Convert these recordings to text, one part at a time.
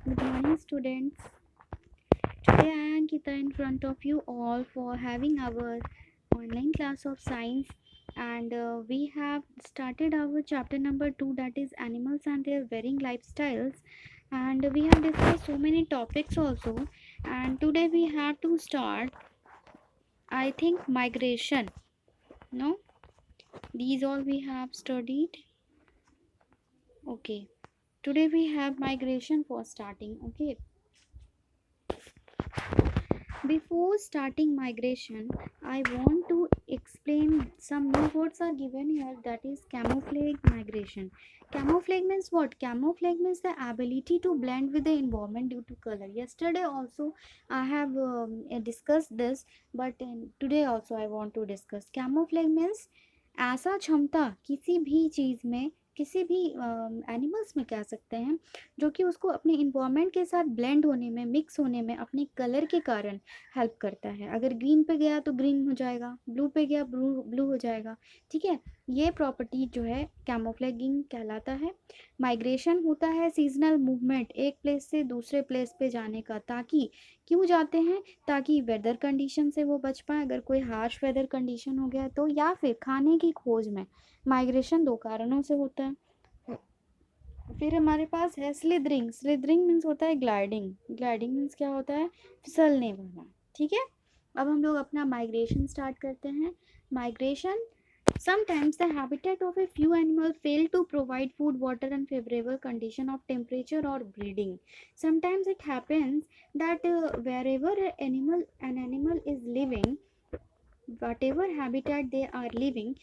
Good morning, students. Today I am Kita in front of you all for having our online class of science, and we have started our chapter number 2, that is animals and their varying lifestyles. And we have discussed so many topics also. And today we have to start, I think, migration. No, these all we have studied. Okay, today we have migration for starting. Okay. Before starting migration, I want to explain some new words are given here, that is camouflage migration. Camouflage means what? Camouflage means the ability to blend with the environment due to color. Yesterday also I have discussed this, but today also I want to discuss. Camouflage means ऐसा क्षमता किसी भी चीज़ में, किसी भी animals में कह सकते हैं, जो कि उसको अपने इन्वायरमेंट के साथ ब्लेंड होने में, मिक्स होने में अपने कलर के कारण हेल्प करता है। अगर ग्रीन पे गया तो ग्रीन हो जाएगा, ब्लू पे गया ब्लू हो जाएगा। ठीक है, ये प्रॉपर्टी जो है कैमोफ्लेगिंग कहलाता है। माइग्रेशन होता है सीजनल मूवमेंट, एक प्लेस से दूसरे प्लेस पे जाने का। ताकि क्यों जाते हैं? ताकि वेदर कंडीशन से वो बच पाए, अगर कोई हार्श वेदर कंडीशन हो गया तो, या फिर खाने की खोज में। माइग्रेशन दो कारणों से होता है। फिर हमारे पास है स्लिदरिंग। स्लिदरिंग मीन्स होता है ग्लाइडिंग। ग्लाइडिंग मीन्स क्या होता है? फिसलने वाला। ठीक है, अब हम लोग अपना माइग्रेशन स्टार्ट करते हैं। Migration, sometimes the habitat of a few animals fail to provide food, water and favorable condition of temperature or breeding. Sometimes it happens that wherever an animal is living, whatever habitat they are living,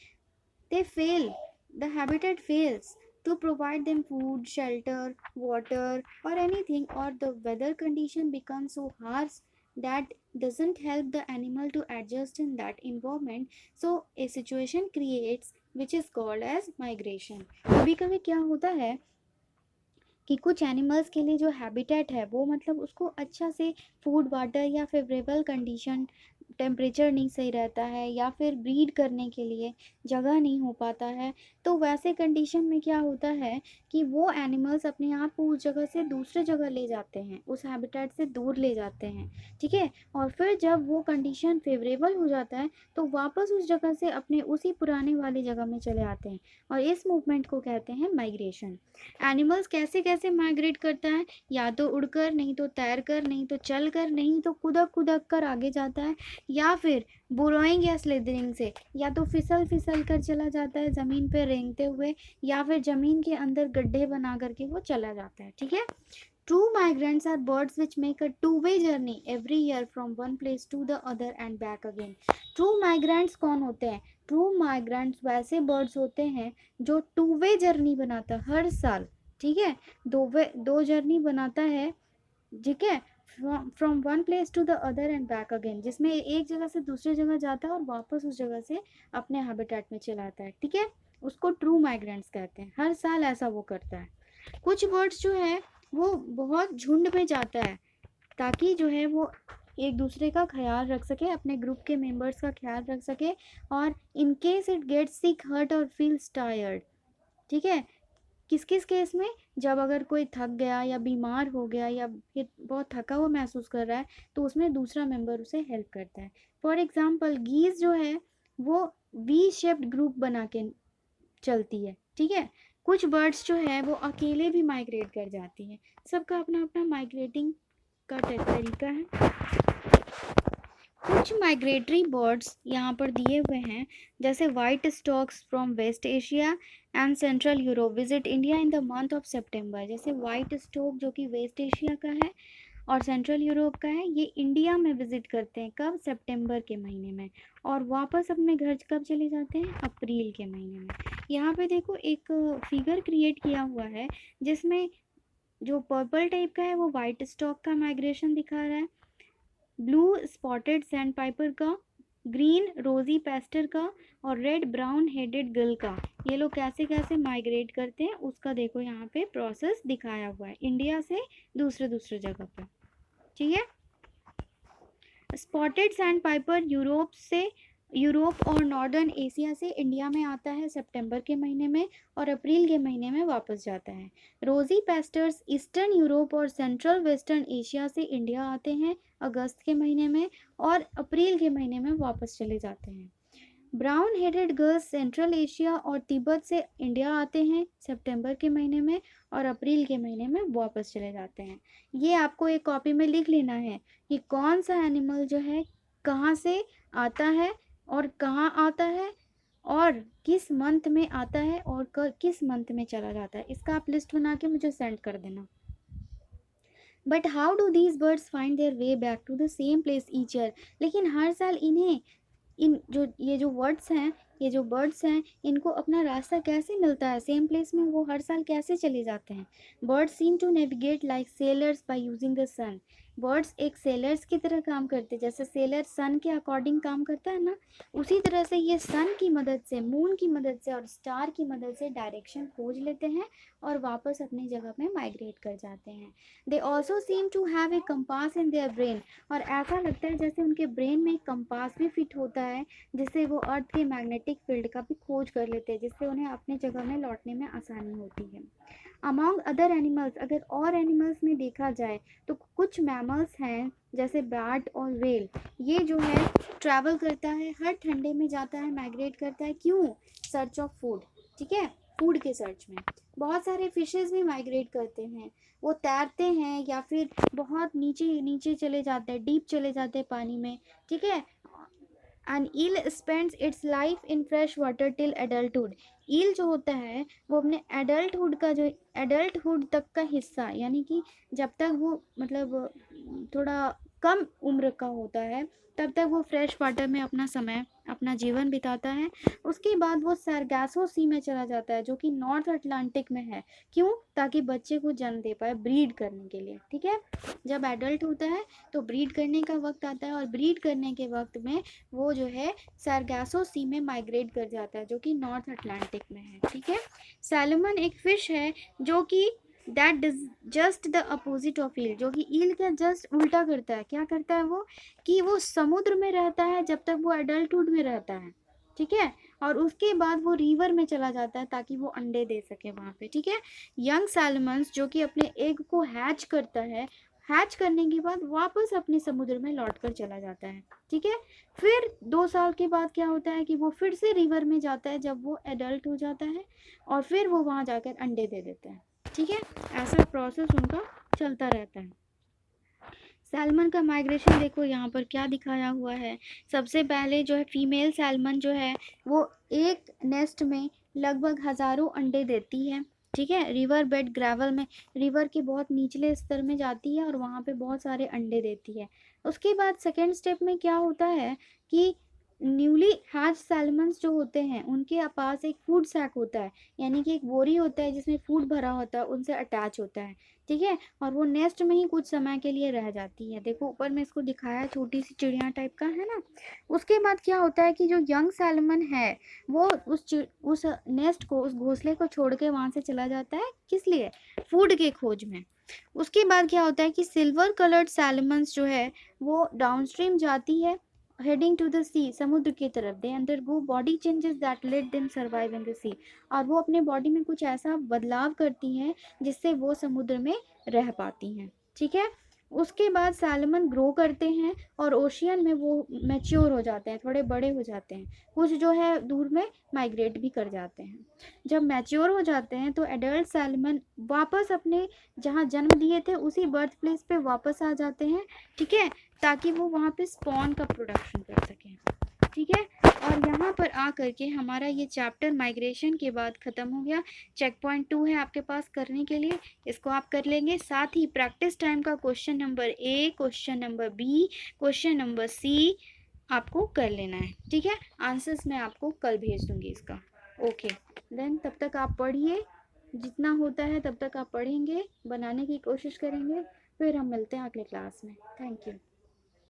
they fail, the habitat fails to provide them food, shelter, water or anything, or the weather condition becomes so harsh that doesn't help the animal to adjust in that environment. So a situation creates which is called as migration. कभी कभी क्या होता है कि कुछ animals के लिए जो हैबिटेट है वो, मतलब उसको अच्छा से फूड, वाटर या फेवरेबल कंडीशन, टेम्परेचर नहीं सही रहता है, या फिर ब्रीड करने के लिए जगह नहीं हो पाता है। तो वैसे कंडीशन में क्या होता है कि वो एनिमल्स अपने आप को उस जगह से दूसरे जगह ले जाते हैं, उस हैबिटेट से दूर ले जाते हैं। ठीक है, और फिर जब वो कंडीशन फेवरेबल हो जाता है तो वापस उस जगह से अपने उसी पुराने वाली जगह में चले आते हैं, और इस मूवमेंट को कहते हैं माइग्रेशन। एनिमल्स कैसे कैसे माइग्रेट करता है? या तो उड़कर, नहीं तो तैरकर, नहीं तो चलकर, नहीं तो कुदक कुदक कर आगे जाता है, या फिर बुरोइंग या स्लिदरिंग से, या तो फिसल फिसल कर चला जाता है ज़मीन पर रेंगते हुए, या फिर ज़मीन के अंदर गड्ढे बना करके वो चला जाता है। ठीक है, True migrants are birds which make a two-way journey every year from one place to the other and back again. True migrants कौन होते हैं? True migrants वैसे birds होते हैं जो two-way journey बनाता है हर साल। ठीक है, दो जर्नी बनाता है। ठीक है, from one place to the other and back again, जिसमें एक जगह से दूसरी जगह जाता है और वापस उस जगह से अपने हैबिटेट में चला आता है। ठीक है, उसको ट्रू माइग्रेंट्स कहते हैं, हर साल ऐसा वो करता है। कुछ बर्ड्स जो है वो बहुत झुंड में जाता है, ताकि जो है वो एक दूसरे का ख्याल रख सके, अपने ग्रुप के मेंबर्स का ख्याल रख सके, और in case it gets sick, hurt और फील्स टायर्ड। ठीक है, किस किस केस में? जब अगर कोई थक गया या बीमार हो गया या फिर बहुत थका हुआ महसूस कर रहा है, तो उसमें दूसरा मेंबर उसे हेल्प करता है। फॉर एग्जाम्पल गीज जो है वो वी शेप्ड ग्रुप बना के चलती है। ठीक है, कुछ बर्ड्स जो है वो अकेले भी माइग्रेट कर जाती हैं। सबका अपना अपना माइग्रेटिंग का तरीका है। कुछ माइग्रेटरी बर्ड्स यहाँ पर दिए हुए हैं, जैसे white storks from west Asia and central Europe visit India in the month of September. जैसे वाइट स्टॉक जो कि वेस्ट एशिया का है और सेंट्रल यूरोप का है, ये इंडिया में विजिट करते हैं कब? सितंबर के महीने में, और वापस अपने घर कब चले जाते हैं? अप्रैल के महीने में। यहाँ पे देखो एक फिगर क्रिएट किया हुआ है, जिसमें जो पर्पल टाइप का है वो वाइट स्टॉक का माइग्रेशन दिखा रहा है, ब्लू स्पॉटेड सैंड पाइपर का, ग्रीन रोजी पेस्टर का, और रेड ब्राउन हेडेड गल का। ये लोग कैसे कैसे माइग्रेट करते हैं उसका देखो यहाँ पे प्रोसेस दिखाया हुआ है, इंडिया से दूसरे दूसरे जगह पे। ठीक है, स्पॉटेड सैंड पाइपर यूरोप से यूरोप और नॉर्दर्न एशिया से इंडिया में आता है सितंबर के महीने में और अप्रैल के महीने में वापस जाता है। रोजी पेस्टर्स ईस्टर्न यूरोप और सेंट्रल वेस्टर्न एशिया से इंडिया आते हैं अगस्त के महीने में और अप्रैल के महीने में वापस चले जाते हैं। Brown headed girls central Asia और तिब्बत से इंडिया आते हैं सितंबर के महीने में और अप्रैल के महीने में वापस चले जाते हैं। ये आपको एक कॉपी में लिख लेना है कि कौन सा एनिमल जो है कहाँ से आता है और कहाँ आता है और किस मंथ में आता है और किस मंथ में चला जाता है। इसका आप लिस्ट बना के मुझे सेंड कर देना। But how do these birds find their way back to the same place each year. लेकिन हर साल इन्हें ये जो वर्ड्स हैं, ये जो बर्ड्स हैं, इनको अपना रास्ता कैसे मिलता है सेम प्लेस में, वो हर साल कैसे चले जाते हैं। Birds seem to navigate like sailors by using the sun. Birds एक सेलर्स की तरह काम करते हैं, जैसे सेलर सन के अकॉर्डिंग काम करता है ना, उसी तरह से ये सन की मदद से, मून की मदद से और स्टार की मदद से डायरेक्शन खोज लेते हैं और वापस अपनी जगह में माइग्रेट कर जाते हैं। They also seem to have a compass in their brain. और ऐसा लगता है जैसे उनके ब्रेन में एक कंपास भी फिट होता है, जिससे वो अर्थ के मैग्नेटिक फील्ड का भी खोज कर लेते हैं, जिससे उन्हें अपने जगह में लौटने में आसानी होती है। अमॉन्ग अदर एनिमल्स, अगर और एनिमल्स में देखा जाए तो कुछ मैमल्स हैं जैसे बैट और व्हेल, ये जो है ट्रैवल करता है, हर ठंडे में जाता है, माइग्रेट करता है। क्यों? Search of food. ठीक है, फूड के सर्च में। बहुत सारे फिशेस भी माइग्रेट करते हैं, वो तैरते हैं या फिर बहुत नीचे नीचे चले जाते हैं, डीप चले जाते हैं पानी में। ठीक है, an eel spends its life in fresh water till adulthood. Eel जो होता है वो अपने एडल्टहुड का जो एडल्टहुड तक का हिस्सा, यानी कि जब तक वो मतलब थोड़ा कम उम्र का होता है तब तक वो फ्रेश वाटर में अपना समय, अपना जीवन बिताता है। उसके बाद वो सरगासो सी में चला जाता है जो कि नॉर्थ अटलांटिक में है। क्यों? ताकि बच्चे को जन्म दे पाए, ब्रीड करने के लिए। ठीक है, जब एडल्ट होता है तो ब्रीड करने का वक्त आता है और ब्रीड करने के वक्त में वो जो है सरगासो सी में माइग्रेट कर जाता है जो कि नॉर्थ अटलांटिक में है। ठीक है, सैल्मन एक फिश है जो कि that does just the opposite of eel, जो कि ईल का जस्ट उल्टा करता है। क्या करता है वो? कि वो समुद्र में रहता है जब तक वो एडल्टहुड में रहता है। ठीक है, और उसके बाद वो रिवर में चला जाता है ताकि वो अंडे दे सके वहाँ पे। ठीक है, यंग सैल्मन्स जो कि अपने एग को हैच करता है, हैच करने के बाद वापस अपने समुद्र में लौट कर चला जाता है। ठीक है, फिर 2 साल के बाद क्या होता है कि वो फिर से रिवर में जाता है जब वो एडल्ट हो जाता है और फिर वो वहाँ जाकर अंडे दे देता है। ठीक है, ऐसा प्रोसेस उनका चलता रहता है। सैल्मन का माइग्रेशन देखो यहाँ पर क्या दिखाया हुआ है। सबसे पहले जो है फीमेल सैल्मन जो है वो एक नेस्ट में लगभग हज़ारों अंडे देती है। ठीक है, रिवर बेड ग्रेवल में, रिवर के बहुत निचले स्तर में जाती है और वहाँ पे बहुत सारे अंडे देती है। उसके बाद सेकेंड स्टेप में क्या होता है कि न्यूली हैच सैल्मन्स जो होते हैं उनके पास एक फूड सैक होता है, यानी कि एक बोरी होता है जिसमें फूड भरा होता है, उनसे अटैच होता है। ठीक है, और वो नेस्ट में ही कुछ समय के लिए रह जाती है। देखो ऊपर में इसको दिखाया, छोटी सी चिड़िया टाइप का है ना। उसके बाद क्या होता है कि जो यंग सैल्मन है वो उस नेस्ट को, उस घोंसले को छोड़ के वहाँ से चला जाता है। किस लिए? फूड के खोज में। उसके बाद क्या होता है कि सिल्वर कलर्ड सैल्मन्स जो है वो डाउनस्ट्रीम जाती है, हेडिंग टू द सी, समुद्र की तरफ। They undergo body changes that let them survive in the sea. और वो अपने बॉडी में कुछ ऐसा बदलाव करती हैं जिससे वो समुद्र में रह पाती हैं। ठीक है, उसके बाद सैल्मन ग्रो करते हैं और ओशियन में वो मैच्योर हो जाते हैं, थोड़े बड़े हो जाते हैं। कुछ जो है दूर में माइग्रेट भी कर जाते हैं। जब मैच्योर हो जाते हैं तो एडल्ट सैल्मन वापस अपने जहाँ जन्म दिए थे उसी बर्थ प्लेस पे वापस आ जाते हैं। ठीक है, ताकि वो वहाँ पे स्पॉन का प्रोडक्शन कर सकें। ठीक है, और यहाँ पर आ करके हमारा ये चैप्टर माइग्रेशन के बाद ख़त्म हो गया। चेक पॉइंट 2 है आपके पास करने के लिए, इसको आप कर लेंगे। साथ ही प्रैक्टिस टाइम का question number A, question number B, question number C आपको कर लेना है। ठीक है, आंसर्स मैं आपको कल भेज दूँगी इसका। ओके देन, तब तक आप पढ़िए, जितना होता है तब तक आप पढ़ेंगे, बनाने की कोशिश करेंगे। फिर हम मिलते हैं अगले क्लास में। Thank you.